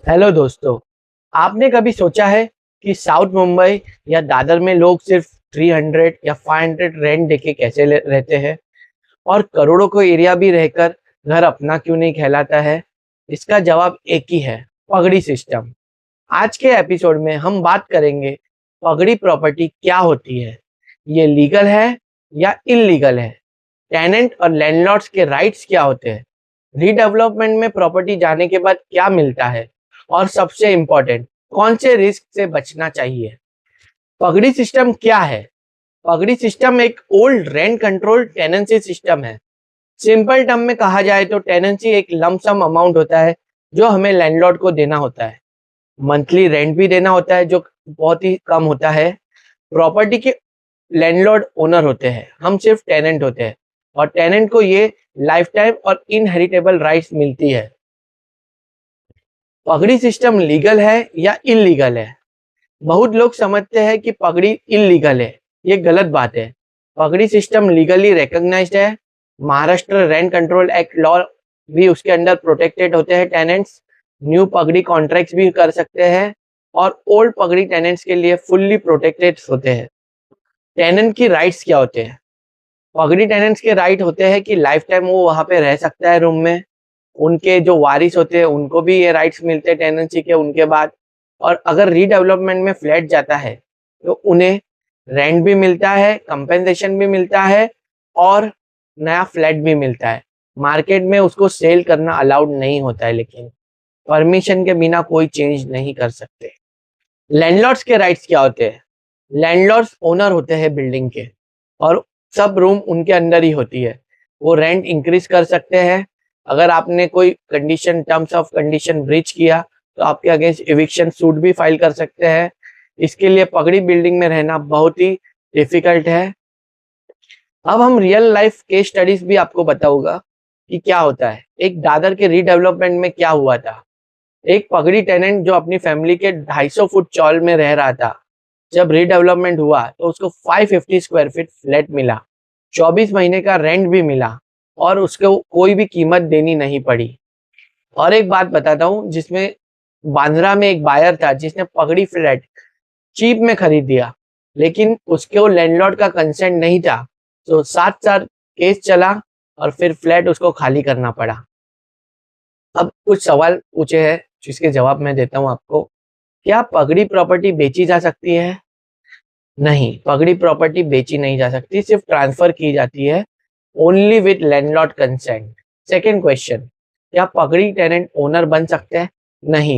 Hello दोस्तों, आपने कभी सोचा है कि साउथ मुंबई या दादर में लोग सिर्फ 300 या 500 रेंट देके कैसे रहते हैं और करोड़ों को एरिया भी रहकर घर अपना क्यों नहीं कहलाता है? इसका जवाब एक ही है, पगड़ी सिस्टम। आज के एपिसोड में हम बात करेंगे पगड़ी प्रॉपर्टी क्या होती है, ये लीगल है या इलीगल है, टेनेंट और लैंडलॉर्ड्स के राइट्स क्या होते हैं, रीडेवलपमेंट में प्रॉपर्टी जाने के बाद क्या मिलता है और सबसे इम्पोर्टेंट कौन से रिस्क से बचना चाहिए। पगड़ी सिस्टम क्या है? पगड़ी सिस्टम एक old rent control tenancy system है। सिंपल टर्म में कहा जाए तो टेनेंसी एक लमसम अमाउंट होता है जो हमें लैंडलॉर्ड को देना होता है। मंथली रेंट भी देना होता है जो बहुत ही कम होता है। प्रॉपर्टी के लैंडलॉर्ड ओनर होते हैं, हम सिर्फ टेनेंट होते हैं और टेनेंट को ये लाइफ टाइम और इनहेरिटेबल राइट्स मिलती है। पगड़ी सिस्टम लीगल है या इलीगल है? बहुत लोग समझते हैं कि पगड़ी इलीगल है, ये गलत बात है। पगड़ी सिस्टम लीगली रिकॉग्नाइज्ड है। Maharashtra rent control act law भी उसके अंडर प्रोटेक्टेड होते हैं टेनेंट्स। न्यू पगड़ी कॉन्ट्रैक्ट्स भी कर सकते हैं और ओल्ड पगड़ी टेनेंट्स के लिए फुल्ली प्रोटेक्टेड होते हैं। टेनेंट की राइट्स क्या होते हैं? पगड़ी टेनेंट्स के राइट होते हैं कि लाइफ टाइम वो वहां पे रह सकता है रूम में। उनके जो वारिस होते हैं उनको भी ये राइट्स मिलते हैं टेनेंसी के उनके बाद। और अगर रीडेवलपमेंट में फ्लैट जाता है तो उन्हें रेंट भी मिलता है, कंपेंसेशन भी मिलता है और नया फ्लैट भी मिलता है। मार्केट में उसको सेल करना अलाउड नहीं होता है, लेकिन परमिशन के बिना कोई चेंज नहीं कर सकते। लैंडलॉर्ड्स के राइट्स क्या होते हैं? लैंडलॉर्ड्स ओनर होते हैं बिल्डिंग के और सब रूम उनके अंदर ही होती है। वो रेंट इंक्रीज कर सकते हैं। अगर आपने कोई condition, terms of condition breach किया तो आपके अगेंस्ट एविक्शन सूट भी फाइल कर सकते हैं। इसके लिए पगड़ी बिल्डिंग में रहना बहुत ही डिफिकल्ट है। अब हम रियल लाइफ केस स्टडीज भी आपको बताऊंगा कि क्या होता है। एक दादर के रीडेवलपमेंट में क्या हुआ था। एक पगड़ी टेनेंट जो अपनी फैमिली के 250 फुट चौल में रह रहा था, जब रीडेवलपमेंट हुआ तो उसको 550 स्क्वायर फीट फ्लैट मिला, 24 महीने का रेंट भी मिला और उसको कोई भी कीमत देनी नहीं पड़ी। और एक बात बताता हूँ, जिसमें बांद्रा में एक बायर था जिसने पगड़ी फ्लैट चीप में खरीद दिया, लेकिन उसके वो लैंडलॉर्ड का कंसेंट नहीं था, तो 7 साल केस चला और फिर फ्लैट उसको खाली करना पड़ा। अब कुछ सवाल पूछे हैं जिसके जवाब मैं देता हूँ आपको। क्या पगड़ी प्रॉपर्टी बेची जा सकती है? नहीं, पगड़ी प्रॉपर्टी बेची नहीं जा सकती, सिर्फ ट्रांसफर की जाती है, only with landlord consent. Second question, क्या पगड़ी टेनेंट ओनर बन सकते हैं? नहीं,